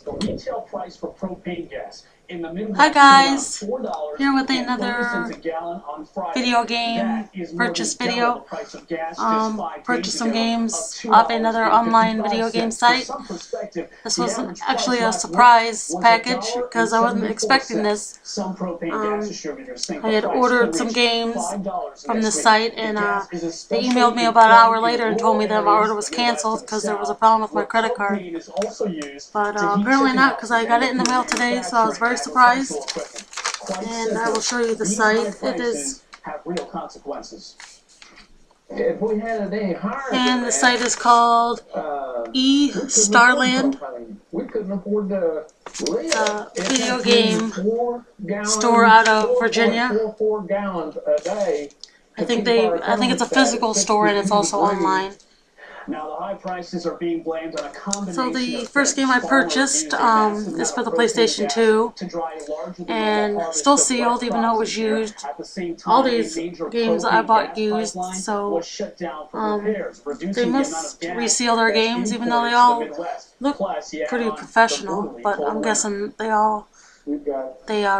The retail price for propane gas in the Midwest. Hi guys, here with another video game purchase video. Purchased some games off another online video game site. This was actually a surprise package because I wasn't expecting this. I had ordered some games from this site and they emailed me about an hour later and told me that my order was canceled because there was a problem with my credit card. But apparently not, because I got it in the mail today, so I was very surprised. And I will show you the site. It is, and the site is called eStarland. Video game store out of Virginia. I think it's a physical store and it's also online. Now the high prices are being blamed on a combination. So the first game I purchased is for the PlayStation 2, and still sealed even though it was used. All these games I bought used, so they must reseal their games even though they all look pretty professional, but I'm guessing they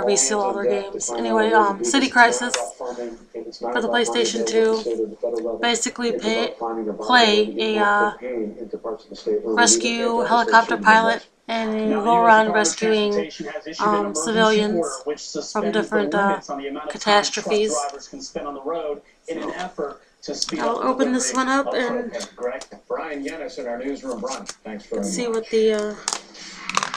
reseal all their games. Anyway, City Crisis for the PlayStation 2. Basically play a rescue helicopter pilot, and you go around rescuing civilians from different catastrophes. I'll open this one up and see what the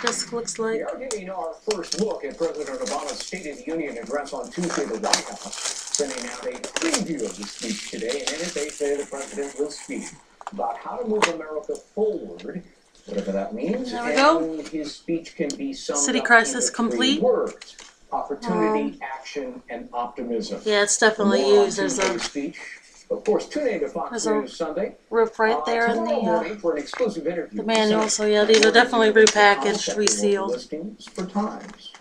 disc looks like. We are giving our first look at President Obama's State of the Union address on Tuesday at the White House, sending out a preview of the speech today. And in it, they say the president will speak about how to move America forward, whatever that means. There we go. And his speech can be summed City up Crisis into complete. 3 words: opportunity, action, and optimism. Yeah, it's definitely used. There's a speech. Of course, tune in to Fox News Sunday. Rip right there in for an exclusive interview the manual. So yeah, these are definitely repackaged, resealed. For Times.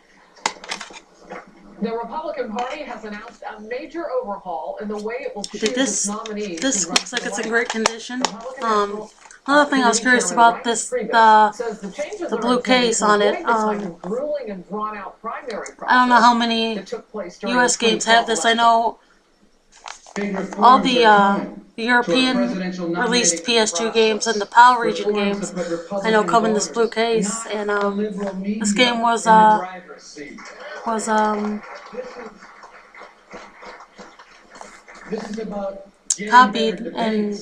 The Republican Party has announced a major overhaul in the way it will choose its nominees. This looks like it's in great condition. Another thing I was curious about this, the blue case on it. I don't know how many U.S. games have this. I know all the European released PS2 games and the PAL region games I know come in this blue case, and this game was copied and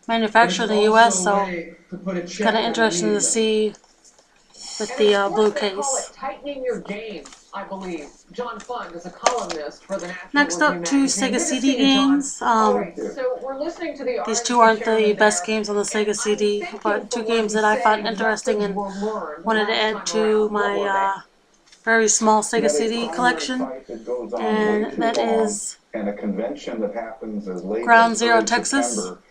manufactured in the U.S., so it's kind of interesting to see with the blue case. Tightening your game, I believe. John Fund is a columnist for the National Next up, 2 Sega CD games. So we're listening to the These 2 aren't the best games on the Sega CD, but 2 games that I found interesting and wanted to add to my very small Sega CD collection, and that is and a convention that happens as late Ground as Zero, early Texas. September,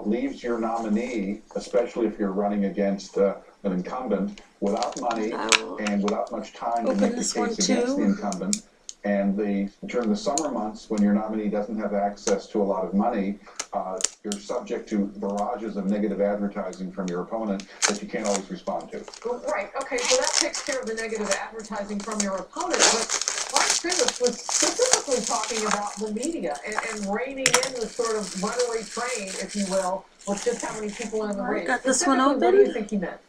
leaves your nominee, especially if you're running against an incumbent, without money and without much time to make the case against the incumbent. And during the summer months, when your nominee doesn't have access to a lot of money, you're subject to barrages of negative advertising from your opponent that you can't always respond to. Right, okay, so that takes care of the negative advertising from your opponent, but Mark Grimmett was specifically talking about the media and reining in the sort of runaway train, if you will, with just how many people are in the race. Got this one What do you open. think he meant?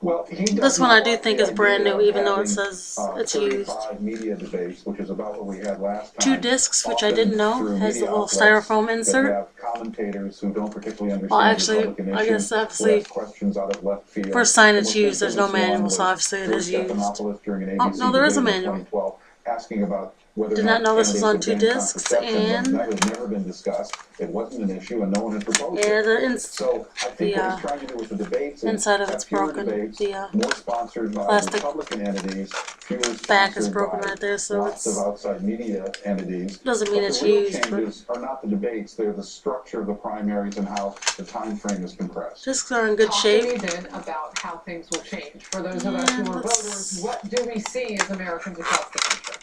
Well, This one I do think is brand new, even though it says it's used. Media debates, which is about what we had last 2 time. discs, which I didn't know, has a little styrofoam insert. Commentators who don't particularly understand Well, actually, Republican I guess issues, obviously, questions out of left field. first sign it's used, there's no manual, so obviously it is used. Oh, no, there is a manual. Asking about whether Did not know this was on 2 discs, and that has never been discussed. It wasn't an issue, and no one has proposed yeah, it. So I think what he's trying to do with the debates is inside of it's have fewer broken. debates, The more sponsored by plastic Republican entities, fewer back is sponsored broken by right there, so lots of outside media entities. doesn't mean But it's the real used, but changes are not the debates; they're the structure of the primaries and how the time frame is compressed. discs are in good Talk to me shape. then about how things will change. For those of us who are voters, what do we see as Americans across the country?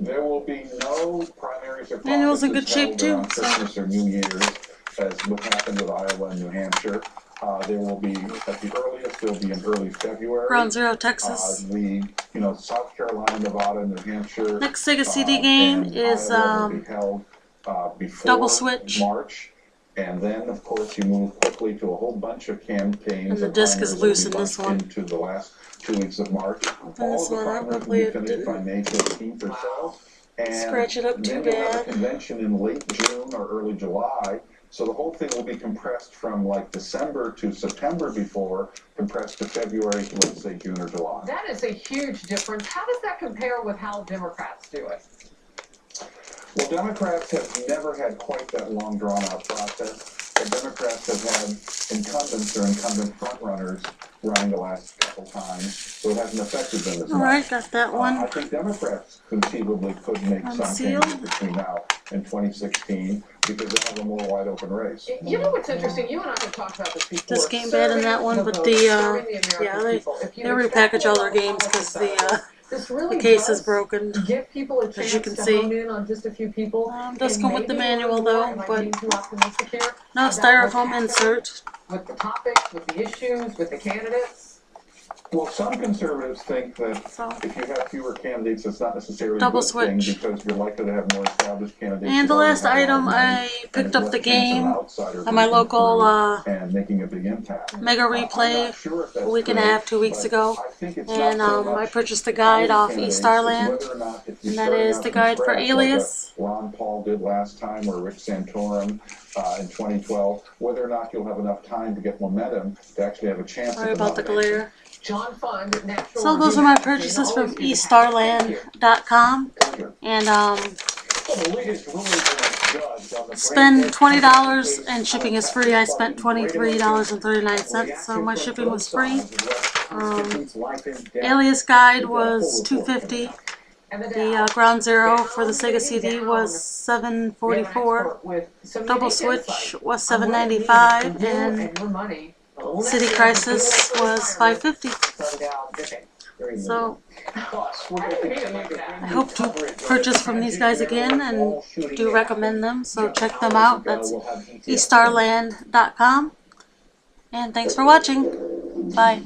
There will be no primaries or Manual's in good caucuses shape held around too, so Christmas or New Year's, as what happened with Iowa and New Hampshire. There will be, at the earliest, there'll be in early February. Ground Zero, Texas. South Carolina, Nevada, New Hampshire. Next Sega CD game and is Iowa will be held, before Double Switch. March. And then, of course, you move quickly to a whole bunch of campaigns. And the and disc is primaries loose that'll in be this bumped one. into the last 2 weeks of March. Open All this of the one up. primaries will Hopefully be it finished by didn't May 15th or so. And scratch it up too then you'll have a bad. convention in late June or early July. So the whole thing will be compressed from like December to September before, compressed to February to, let's say, June or July. That is a huge difference. How does that compare with how Democrats do it? Well, Democrats have never had quite that long drawn-out process. The Democrats have had incumbents or incumbent frontrunners running the last couple times, so it hasn't affected them as much. Alright, got that one. I think Democrats conceivably could make some Unsealed. changes between now and 2016 because they have a more wide-open race. You know what's interesting? You and I have talked about this before. This game bad in that one, but the, they repackage all their games because the case is broken. Give people a chance you can to see. hone in on just a few people. Does and come with the maybe manual learn though, more. Am I but being too optimistic here? no About styrofoam what's happening insert. With the topics, with the issues, with the candidates. Well, some conservatives think that So, if you have fewer candidates, it's not necessarily Double a good thing switch. because you're likely to have more established candidates. and the who already last have a lot of item, money, I and picked there's up the less chance of game an outsider at my breaking local through and making a big impact. Mega I'm Replay not sure if that's a week and a good, half, 2 weeks but ago. I think it's And not so I much purchased the guide how off many candidates, eStarland. it's whether or not if you're And that starting is out the from guide for scratch, like Alias. Ron Paul did last time, or Rick Santorum in 2012, whether or not you'll have enough time to get momentum to actually have a chance Sorry at about the nomination. glare. John Fund, Natural So those are my Resources, purchases from always good to have. Thank you. eStarland.com. And Well, the latest ruling from a judge on the spend Brandon $20 case and shipping is free. I spent $23.39, so my shipping was free. Alias guide was $2.50. And The Ground Zero for the Sega CD was $7.44. Double Switch was $7.95, and City Crisis was $5.50. So I hope to purchase from these guys again and do recommend them, so check them out. That's eStarland.com. And thanks for watching. Bye.